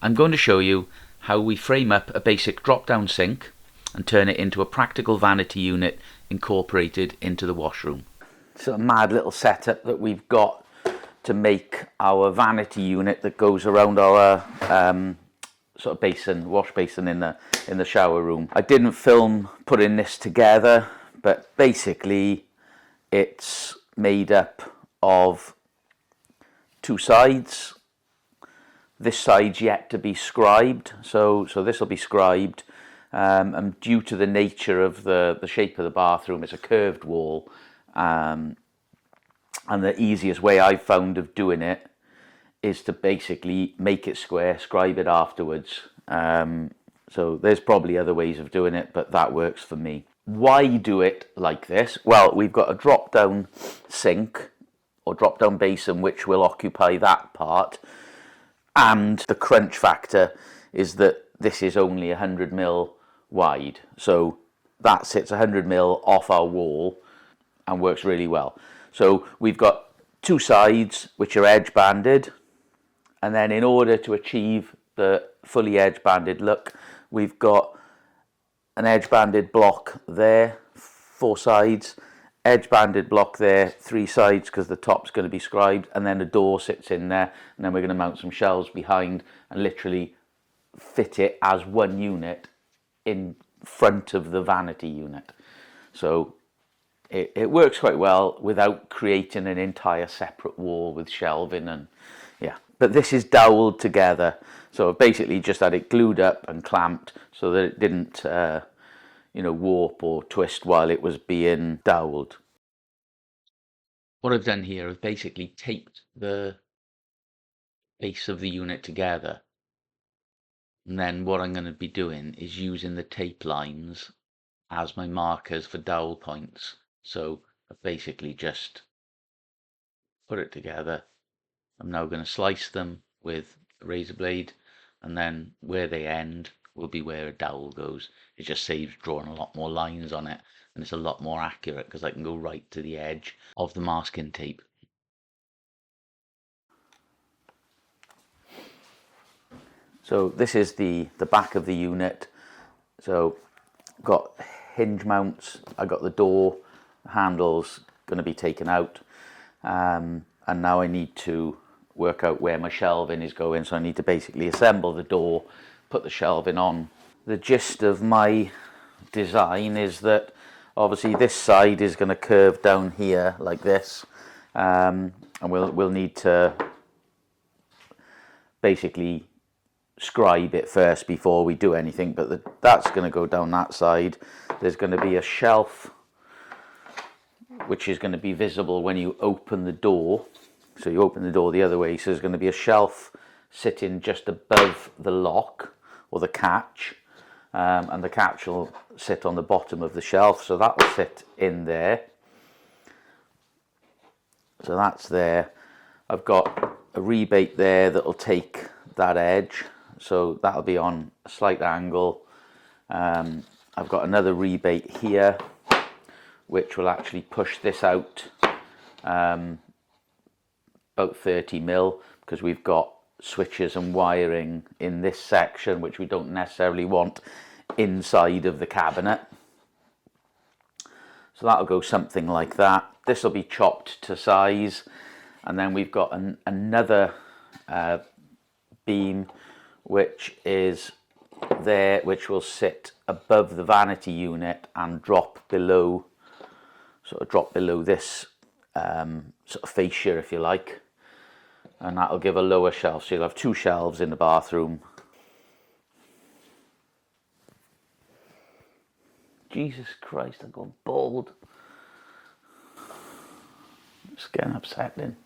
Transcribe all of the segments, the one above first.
I'm going to show you how we frame up a basic drop-down sink and turn it into a practical vanity unit incorporated into the washroom. It's a mad little setup that we've got to make our vanity unit that goes around our sort of basin, wash basin in the shower room. I didn't film putting this together, but basically it's made up of two sides. This side's yet to be scribed, so this will be scribed. And due to the nature of the shape of the bathroom, it's a curved wall. And the easiest way I've found of doing it is to basically make it square, scribe it afterwards. So there's probably other ways of doing it, but that works for me. Why do it like this? Well, we've got a drop-down sink or drop-down basin which will occupy that part. And the crunch factor is that this is only 100mm wide. So that sits 100mm off our wall and works really well. So we've got two sides which are edge banded. And then in order to achieve the fully edge banded look, we've got an edge banded block there, 4 sides, edge banded block there, 3 sides because the top's going to be scribed, and then the door sits in there, and then we're going to mount some shelves behind and literally fit it as one unit in front of the vanity unit. So it works quite well without creating an entire separate wall with shelving and yeah. But this is doweled together, so I basically just had it glued up and clamped so that it didn't warp or twist while it was being doweled. What I've done here, I've basically taped the base of the unit together, and then what I'm going to be doing is using the tape lines as my markers for dowel points. So I've basically just put it together. I'm now going to slice them with a razor blade, and then where they end will be where a dowel goes. It just saves drawing a lot more lines on it, and it's a lot more accurate because I can go right to the edge of the masking tape. So this is the back of the unit. So got hinge mounts, I got the door handles going to be taken out, and now I need to work out where my shelving is going, so I need to basically assemble the door, put the shelving on. The gist of my design is that obviously this side is going to curve down here like this, and we'll need to basically scribe it first before we do anything, but that's going to go down that side. There's going to be a shelf which is going to be visible when you open the door. So you open the door the other way, so there's going to be a shelf sitting just above the lock or the catch, and the catch will sit on the bottom of the shelf, so that will sit in there. So that's there. I've got a rebate there that will take that edge, so that'll be on a slight angle. I've got another rebate here which will actually push this out about 30mm, because we've got switches and wiring in this section which we don't necessarily want inside of the cabinet. So that'll go something like that. This will be chopped to size, and then we've got another beam which is there, which will sit above the vanity unit and drop below this sort of fascia, if you like, and that'll give a lower shelf, so you'll have 2 shelves in the bathroom. Jesus Christ, I'm going bald. It's getting upsetting.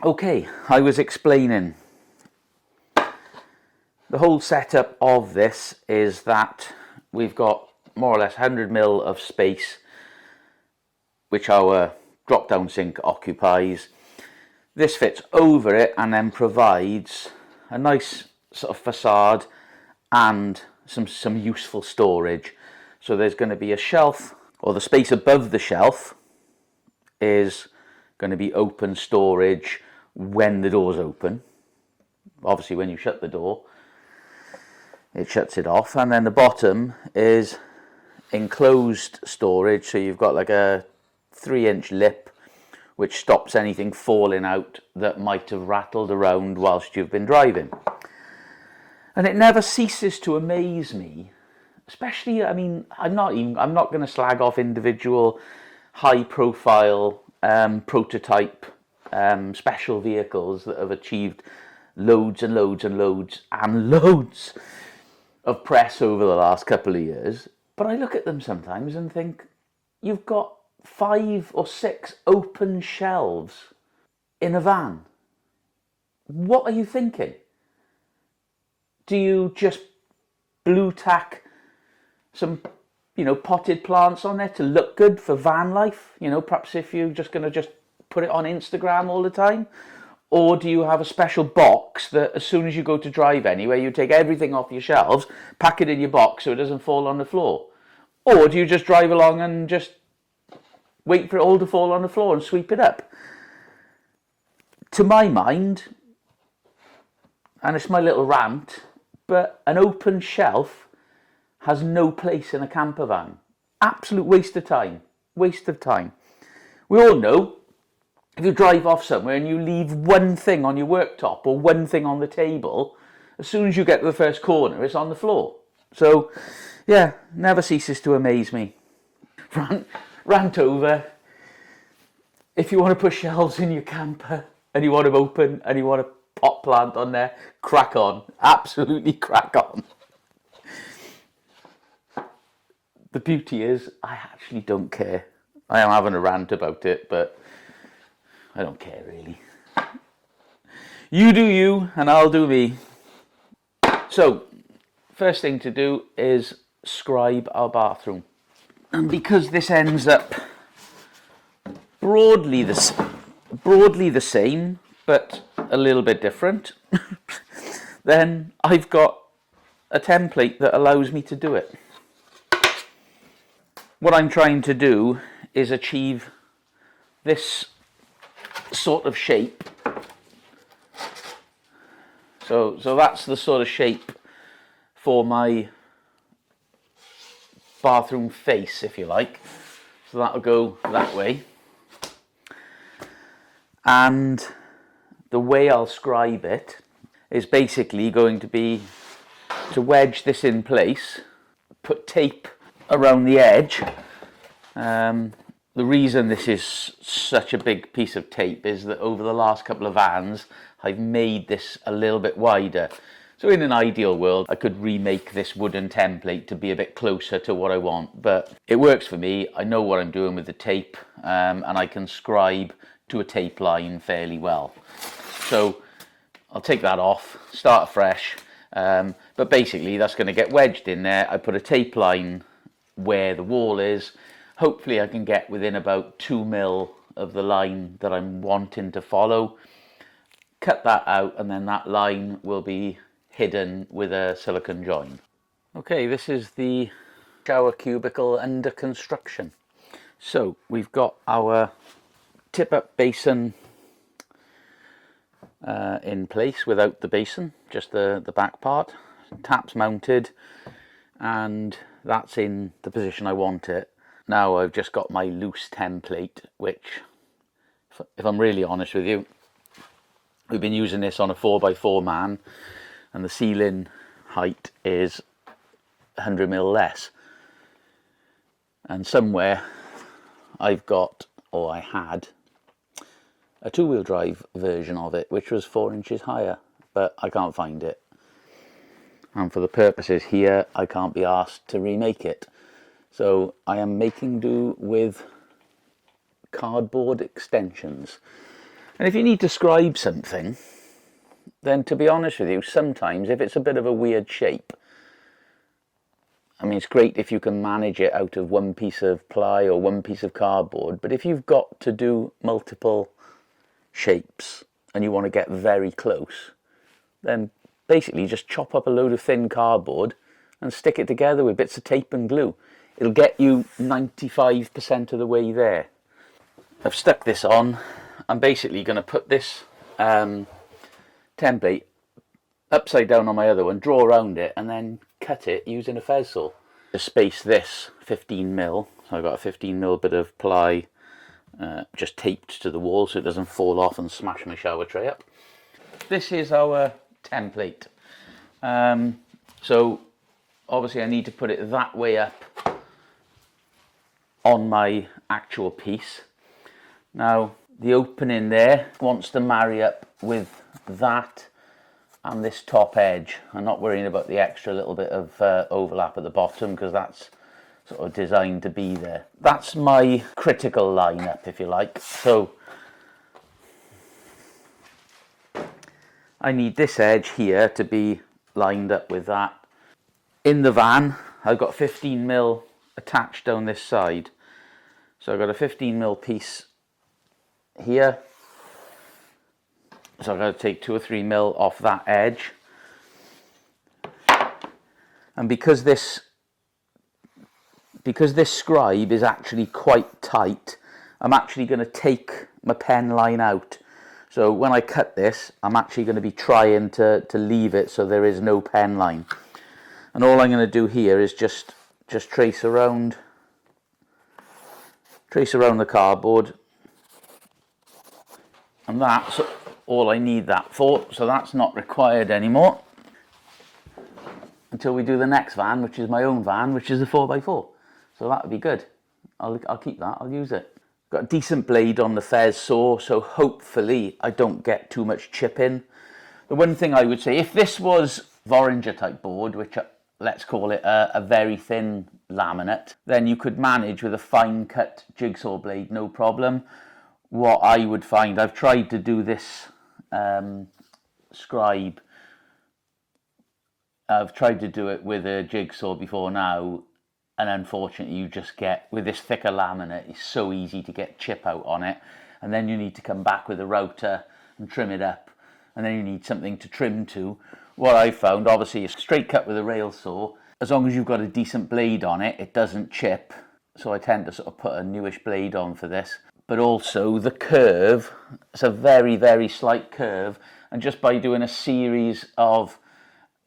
Okay, I was explaining. The whole setup of this is that we've got more or less 100mm of space which our drop-down sink occupies. This fits over it and then provides a nice sort of facade and some useful storage. So there's going to be a shelf, or the space above the shelf is going to be open storage when the door's open. Obviously when you shut the door, it shuts it off. And then the bottom is enclosed storage, so you've got like a 3-inch lip which stops anything falling out that might have rattled around whilst you've been driving. And it never ceases to amaze me, especially, I mean, I'm not going to slag off individual high profile prototype special vehicles that have achieved loads and loads and loads and loads of press over the last couple of years. But I look at them sometimes and think, you've got 5 or 6 open shelves in a van. What are you thinking? Do you just blue tack some, potted plants on there to look good for van life? Perhaps if you're just going to just put it on Instagram all the time? Or do you have a special box that as soon as you go to drive anywhere, you take everything off your shelves, pack it in your box so it doesn't fall on the floor? Or do you just drive along and just wait for it all to fall on the floor and sweep it up? To my mind, and it's my little rant, but an open shelf has no place in a camper van. Absolute waste of time. Waste of time. We all know, if you drive off somewhere and you leave one thing on your worktop or one thing on the table, as soon as you get to the first corner, it's on the floor. So, yeah, never ceases to amaze me. Rant over. If you want to put shelves in your camper and you want them open and you want a pot plant on there, crack on. Absolutely crack on. The beauty is, I actually don't care. I am having a rant about it, but I don't care really. You do you, and I'll do me. So, first thing to do is scribe our bathroom. And because this ends up broadly the same, but a little bit different, then I've got a template that allows me to do it. What I'm trying to do is achieve this sort of shape. So that's the sort of shape for my bathroom face, if you like. So that'll go that way. And the way I'll scribe it is basically going to be to wedge this in place, put tape around the edge. The reason this is such a big piece of tape is that over the last couple of vans, I've made this a little bit wider. So in an ideal world, I could remake this wooden template to be a bit closer to what I want, but it works for me. I know what I'm doing with the tape, and I can scribe to a tape line fairly well. So I'll take that off, start afresh, but basically that's going to get wedged in there. I put a tape line where the wall is. Hopefully I can get within about 2 mil of the line that I'm wanting to follow. Cut that out, and then that line will be hidden with a silicone join. Okay, this is the shower cubicle under construction. So we've got our tip-up basin in place without the basin, just the back part. Taps mounted, and that's in the position I want it. Now I've just got my loose template, which, if I'm really honest with you, we've been using this on a 4x4 man, and the ceiling height is 100 mil less. And somewhere I've got, or I had, a 2-wheel drive version of it, which was 4 inches higher, but I can't find it. And for the purposes here, I can't be asked to remake it. So I am making do with cardboard extensions. And if you need to scribe something, then to be honest with you, sometimes if it's a bit of a weird shape, I mean, it's great if you can manage it out of one piece of ply or one piece of cardboard, but if you've got to do multiple shapes and you want to get very close, then basically just chop up a load of thin cardboard and stick it together with bits of tape and glue. It'll get you 95% of the way there. I've stuck this on. I'm basically going to put this template upside down on my other one, draw around it, and then cut it using a fez saw. To space this 15mm, so I've got a 15mm bit of ply just taped to the wall so it doesn't fall off and smash my shower tray up. This is our template. So obviously I need to put it that way up on my actual piece. Now the opening there wants to marry up with that and this top edge. I'm not worrying about the extra little bit of overlap at the bottom because that's sort of designed to be there. That's my critical lineup, if you like. So I need this edge here to be lined up with that. In the van, I've got 15mm attached down this side. So I've got a 15mm piece here. So I've got to take 2 or 3mm off that edge. And because this scribe is actually quite tight, I'm actually going to take my pen line out. So when I cut this, I'm actually going to be trying to leave it so there is no pen line. And all I'm going to do here is just trace around the cardboard. And that's all I need that for, so that's not required anymore until we do the next van, which is my own van, which is a 4x4. So that would be good. I'll keep that, I'll use it. Got a decent blade on the fez saw, so hopefully I don't get too much chipping. The one thing I would say, if this was Voranger type board, which let's call it a very thin laminate, then you could manage with a fine cut jigsaw blade, no problem. What I would find, I've tried to do this scribe, I've tried to do it with a jigsaw before now, and unfortunately you just get, with this thicker laminate, it's so easy to get chip out on it, and then you need to come back with a router and trim it up, and then you need something to trim to. What I found, obviously, is straight cut with a rail saw, as long as you've got a decent blade on it, it doesn't chip, so I tend to sort of put a newish blade on for this. But also the curve, it's a very, very slight curve, and just by doing a series of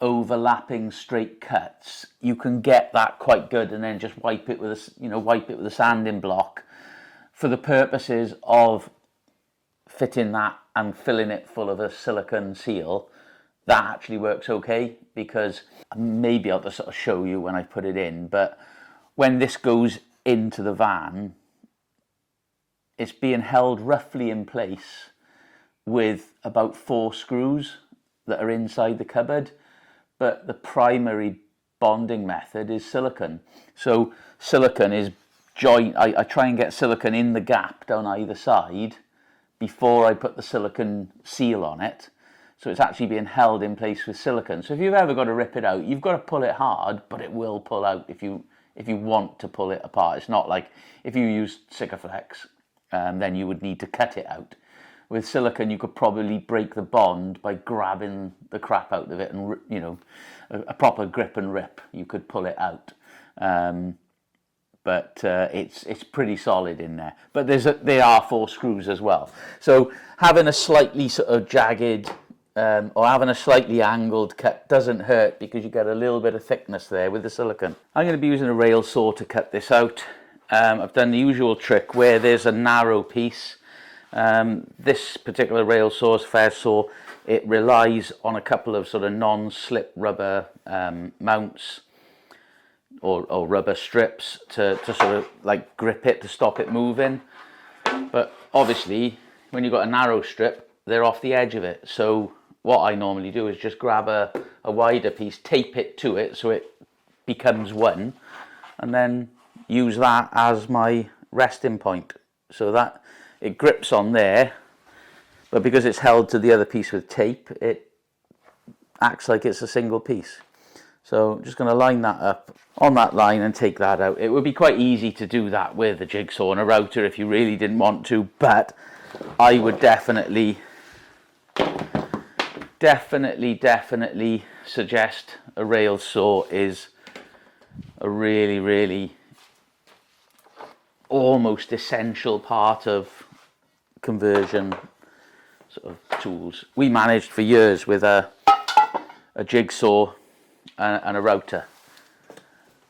overlapping straight cuts, you can get that quite good, and then just wipe it with a sanding block for the purposes of fitting that and filling it full of a silicone seal. That actually works okay, because maybe I'll just sort of show you when I put it in, but when this goes into the van, it's being held roughly in place with about 4 screws that are inside the cupboard, but the primary bonding method is silicone. So silicone is I try and get silicone in the gap down either side before I put the silicone seal on it. So it's actually being held in place with silicone. So if you've ever got to rip it out, you've got to pull it hard, but it will pull out if you want to pull it apart. It's not like if you use Sikaflex, then you would need to cut it out. With silicone, you could probably break the bond by grabbing the crap out of it, and a proper grip and rip. You could pull it out, but it's pretty solid in there. But there are 4 screws as well. So having a slightly sort of jagged or having a slightly angled cut doesn't hurt, because you get a little bit of thickness there with the silicone. I'm going to be using a rail saw to cut this out. I've done the usual trick where there's a narrow piece. This particular rail saw, fez saw, it relies on a couple of sort of non-slip rubber mounts or rubber strips to sort of like grip it to stop it moving. But obviously when you've got a narrow strip, they're off the edge of it. So what I normally do is just grab a wider piece, tape it to it so it becomes one, and then use that as my resting point, so that it grips on there, but because it's held to the other piece with tape, it acts like it's a single piece. So I'm just going to line that up on that line and take that out. It would be quite easy to do that with a jigsaw and a router if you really didn't want to, but I would definitely suggest a rail saw is a really, really almost essential part of conversion sort of tools. We managed for years with a jigsaw and a router,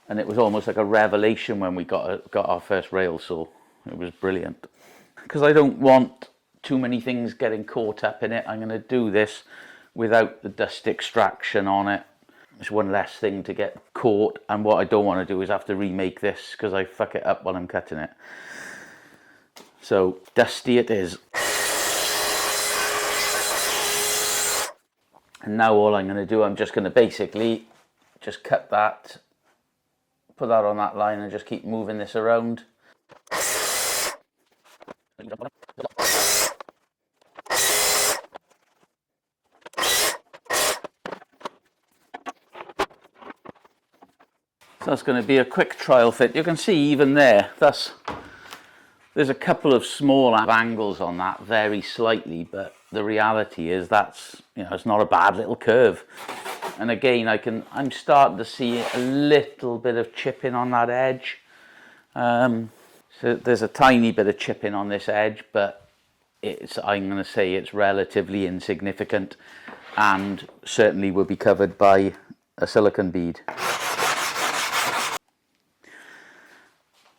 and it was almost like a revelation when we got our first rail saw. It was brilliant, because I don't want too many things getting caught up in it. I'm going to do this without the dust extraction on it. It's one less thing to get caught, and what I don't want to do is have to remake this because I fuck it up while I'm cutting it. So dusty it is. And now all I'm going to do, I'm just going to basically just cut that, put that on that line, and just keep moving this around. So that's going to be a quick trial fit. You can see even there, there's a couple of small angles on that, very slightly, but the reality is that's, it's not a bad little curve. And again, I'm starting to see a little bit of chipping on that edge. So there's a tiny bit of chipping on this edge, but I'm going to say it's relatively insignificant, and certainly will be covered by a silicone bead.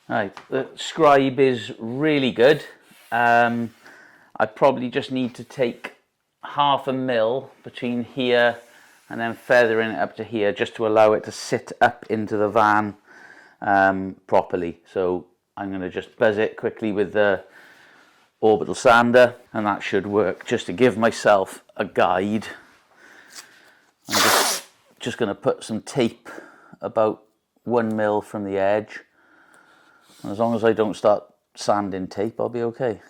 Right, the scribe is really good. I probably just need to take 1/2 mil between here and then feathering it up to here, just to allow it to sit up into the van properly. So I'm going to just buzz it quickly with the orbital sander, and that should work. Just to give myself a guide, I'm just going to put some tape about 1 mil from the edge. And as long as I don't start sanding tape, I'll be okay.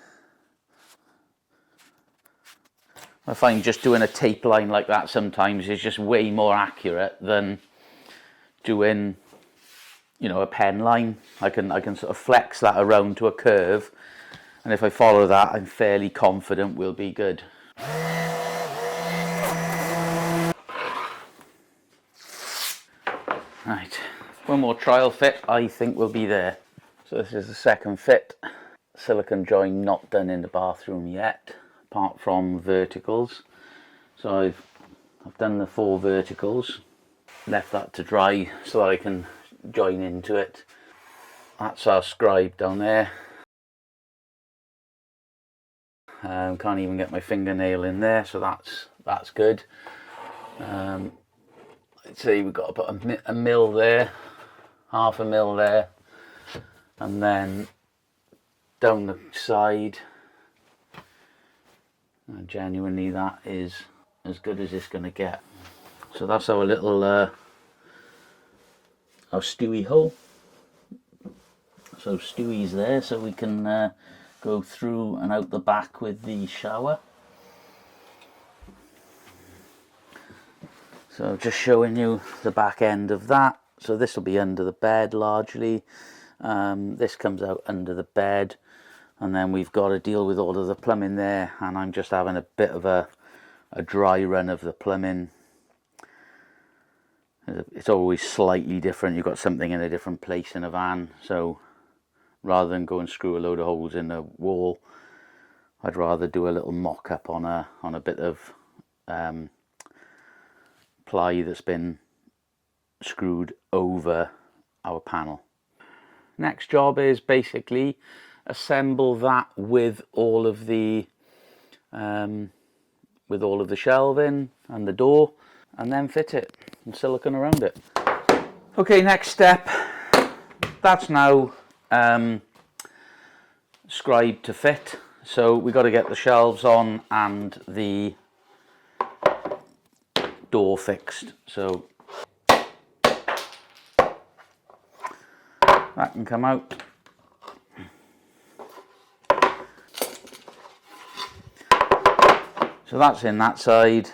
I find just doing a tape line like that sometimes is just way more accurate than doing, a pen line. I can sort of flex that around to a curve, and if I follow that, I'm fairly confident we'll be good. Right, one more trial fit, I think we'll be there. So this is the second fit. Silicone join not done in the bathroom yet, apart from verticals. So I've done the 4 verticals, left that to dry so that I can join into it. That's our scribe down there. Can't even get my fingernail in there, so that's good. I'd say we've got to put a mil there, 1/2 mil there, and then down the side. And genuinely, that is as good as it's going to get. So that's our little our Stewie hole. So Stewie's there, so we can go through and out the back with the shower. So just showing you the back end of that. So this will be under the bed largely. This comes out under the bed, and then we've got to deal with all of the plumbing there, and I'm just having a bit of a dry run of the plumbing. It's always slightly different. You've got something in a different place in a van, so rather than go and screw a load of holes in the wall, I'd rather do a little mock-up on a bit of ply that's been screwed over our panel. Next job is basically assemble that with all of the shelving and the door, and then fit it and silicone around it. Okay, next step. That's now scribed to fit. So we got to get the shelves on and the door fixed. So that can come out. So that's in that side.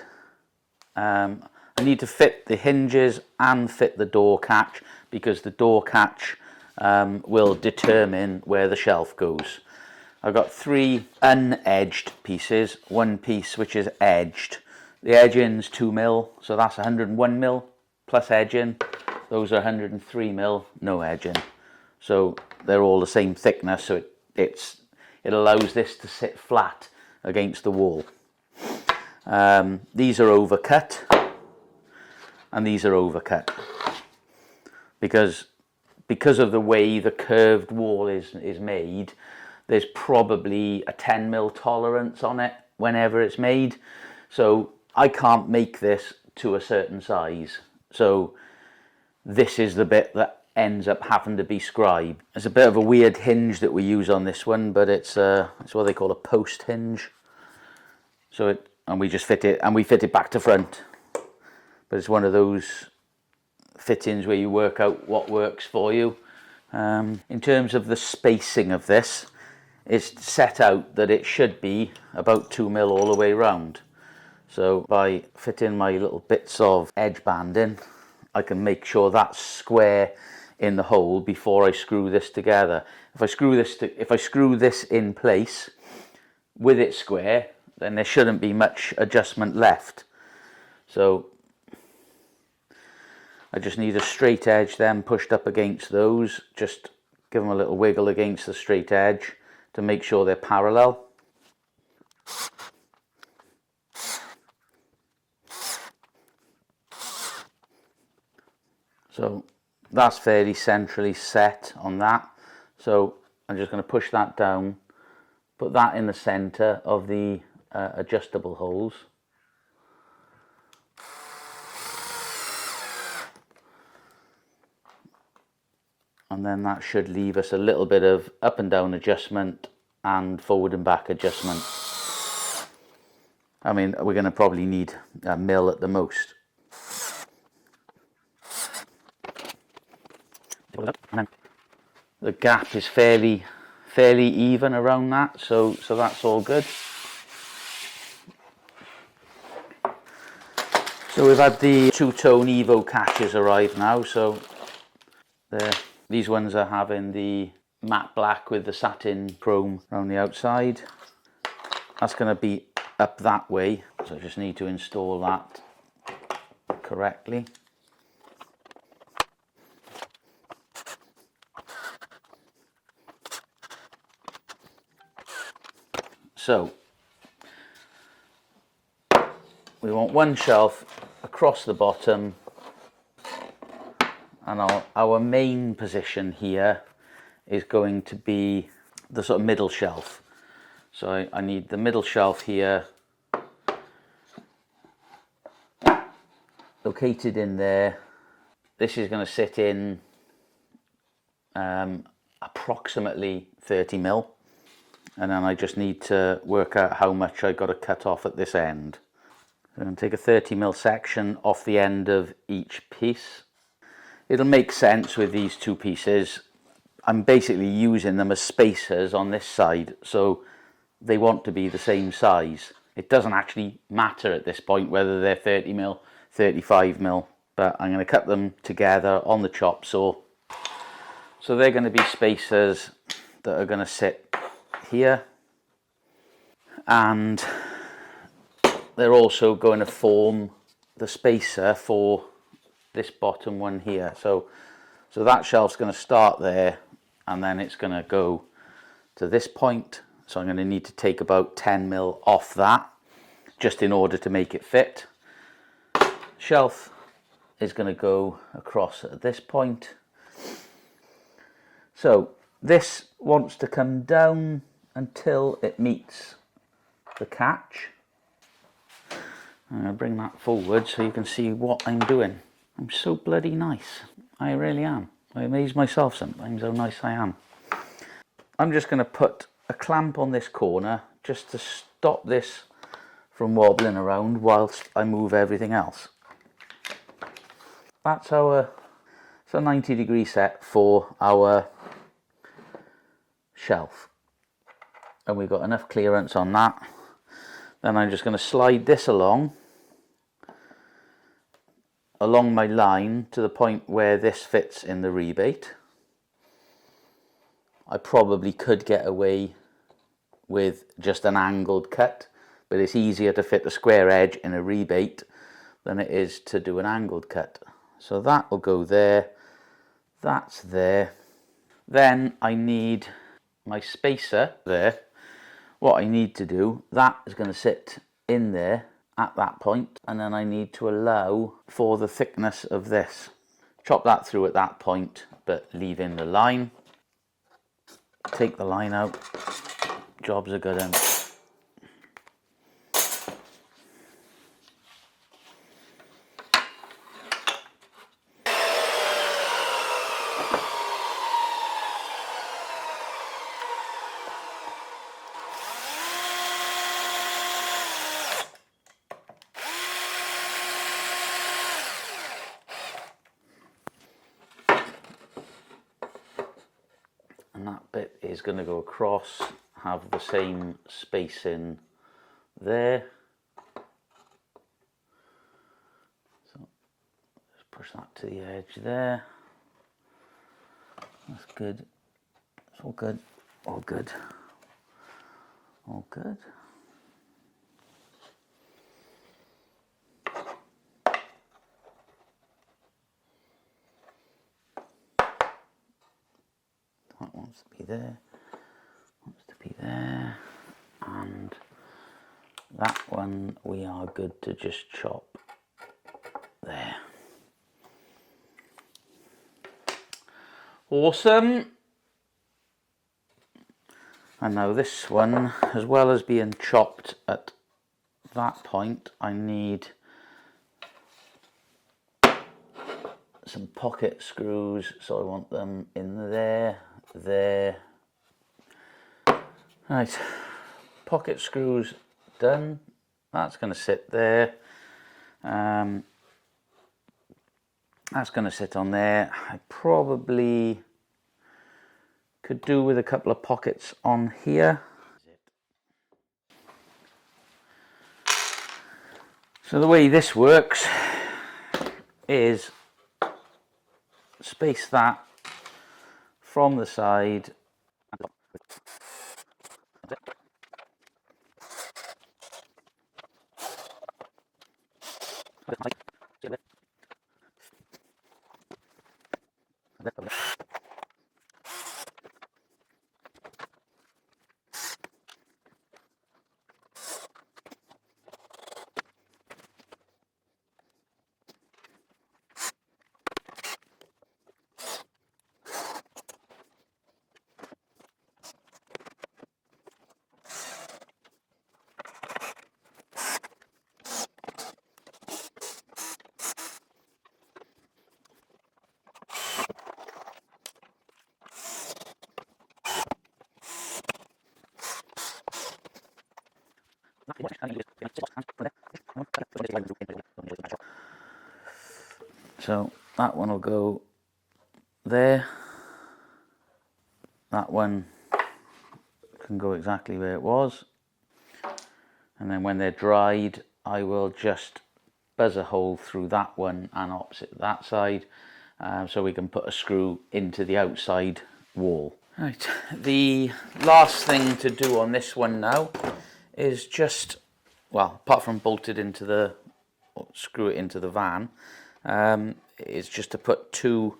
I need to fit the hinges and fit the door catch, because the door catch will determine where the shelf goes. I've got 3 unedged pieces, 1 piece which is edged. The edging's 2 mil, so that's 101 mil plus edging. Those are 103 mil, no edging. So they're all the same thickness, so it allows this to sit flat against the wall. These are overcut, and these are overcut because of the way the curved wall is made. There's probably a 10mm tolerance on it whenever it's made, so I can't make this to a certain size. So this is the bit that ends up having to be scribed. It's a bit of a weird hinge that we use on this one, but it's what they call a post hinge. So we just fit it, and we fit it back to front. But it's one of those fittings where you work out what works for you. In terms of the spacing of this, it's set out that it should be about 2mm all the way round. So by fitting my little bits of edge banding, I can make sure that's square in the hole before I screw this together. If I screw this in place with it square, then there shouldn't be much adjustment left. So I just need a straight edge then pushed up against those. Just give them a little wiggle against the straight edge to make sure they're parallel. So that's fairly centrally set on that. So I'm just going to push that down, put that in the center of the adjustable holes. And then that should leave us a little bit of up and down adjustment and forward and back adjustment. I mean, we're going to probably need a mil at the most. And then the gap is fairly even around that, so that's all good. So we've had the two-tone Evo catches arrive now, so these ones are having the matte black with the satin chrome around the outside. That's going to be up that way, so I just need to install that correctly. So we want one shelf across the bottom, and our main position here is going to be the sort of middle shelf. So I need the middle shelf here located in there. This is going to sit in approximately 30mm, and then I just need to work out how much I got to cut off at this end. So I'm going to take a 30mm section off the end of each piece. It'll make sense with these two pieces. I'm basically using them as spacers on this side, so they want to be the same size. It doesn't actually matter at this point whether they're 30mm, 35mm, but I'm going to cut them together on the chop saw. So they're going to be spacers that are going to sit here, and they're also going to form the spacer for this bottom one here. So that shelf's going to start there, and then it's going to go to this point. So I'm going to need to take about 10mm off that just in order to make it fit. Shelf is going to go across at this point. So this wants to come down until it meets the catch. I'm going to bring that forward so you can see what I'm doing. I'm so bloody nice. I really am. I amaze myself sometimes how nice I am. I'm just going to put a clamp on this corner just to stop this from wobbling around whilst I move everything else. That's a 90-degree set for our shelf. And we've got enough clearance on that. Then I'm just going to slide this along my line to the point where this fits in the rebate. I probably could get away with just an angled cut, but it's easier to fit a square edge in a rebate than it is to do an angled cut. So that will go there, that's there. Then I need my spacer there. What I need to do, that is going to sit in there at that point, and then I need to allow for the thickness of this. Chop that through at that point, but leave in the line. Take the line out. Job's a good one. And that bit is going to go across, have the same spacing there. So just push that to the edge there. That's good. It's all good. All good. All good. That wants to be there, wants to be there, and that one we are good to just chop there. Awesome. And now this one, as well as being chopped at that point, I need some pocket screws, so I want them in there. There. Right, pocket screws done. That's going to sit there. That's going to sit on there. I probably could do with a couple of pockets on here. So the way this works is space that from the side. So that one will go there. That one can go exactly where it was. And then when they're dried, I will just buzz a hole through that one and opposite that side, so we can put a screw into the outside wall. Right, the last thing to do on this one now is just, well, apart from bolt it into the, or screw it into the van, is just to put 2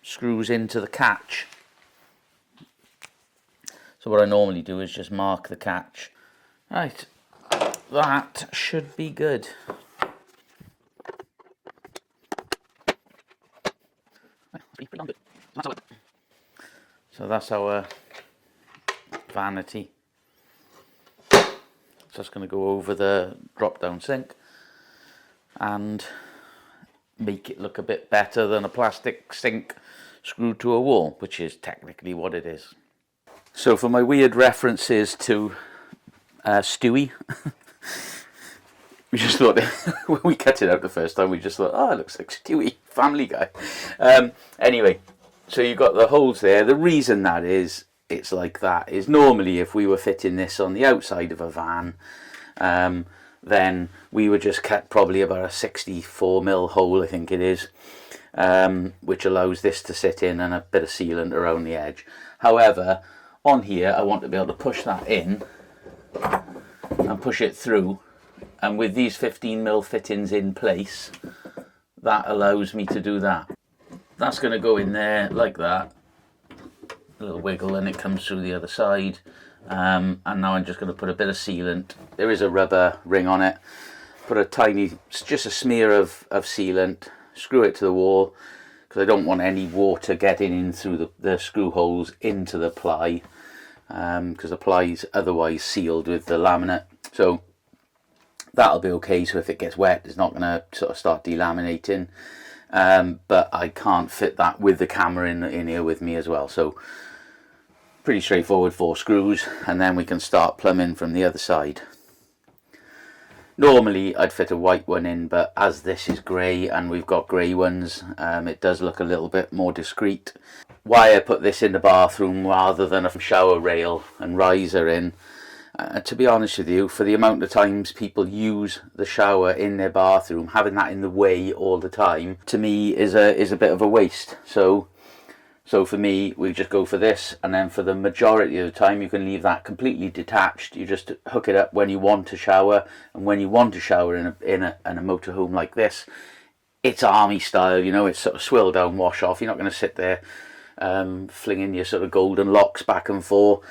screws into the catch. So what I normally do is just mark the catch. Right, that should be good. So that's our vanity. So it's going to go over the drop down sink and make it look a bit better than a plastic sink screwed to a wall, which is technically what it is. So for my weird references to Stewie, we just thought, when we cut it out the first time, we just thought, oh, it looks like Stewie, Family Guy. Anyway, so you've got the holes there. The reason that is, it's like that, is normally if we were fitting this on the outside of a van, then we would just cut probably about a 64mm hole, I think it is, which allows this to sit in and a bit of sealant around the edge. However, on here I want to be able to push that in and push it through, and with these 15mm fittings in place, that allows me to do that. That's going to go in there like that, a little wiggle and it comes through the other side. And now I'm just going to put a bit of sealant. There is a rubber ring on it. Put a tiny, just a smear of sealant, screw it to the wall, because I don't want any water getting in through the screw holes into the ply, because the ply's otherwise sealed with the laminate. So that'll be okay. So if it gets wet, it's not going to sort of start delaminating. But I can't fit that with the camera in here with me as well. So pretty straightforward, 4 screws, and then we can start plumbing from the other side. Normally I'd fit a white one in, but as this is grey and we've got grey ones, it does look a little bit more discreet. Why I put this in the bathroom rather than a shower rail and riser in, to be honest with you, for the amount of times people use the shower in their bathroom, having that in the way all the time, to me is a bit of a waste. So for me, we just go for this, and then for the majority of the time you can leave that completely detached. You just hook it up when you want to shower, and when you want to shower in a motorhome like this, it's army style, you know, it's sort of swill down, wash off. You're not going to sit there flinging your sort of golden locks back and forth,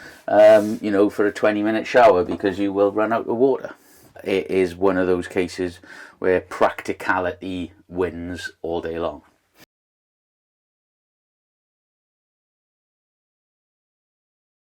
you know, for a 20-minute shower, because you will run out of water. It is one of those cases where practicality wins all day long.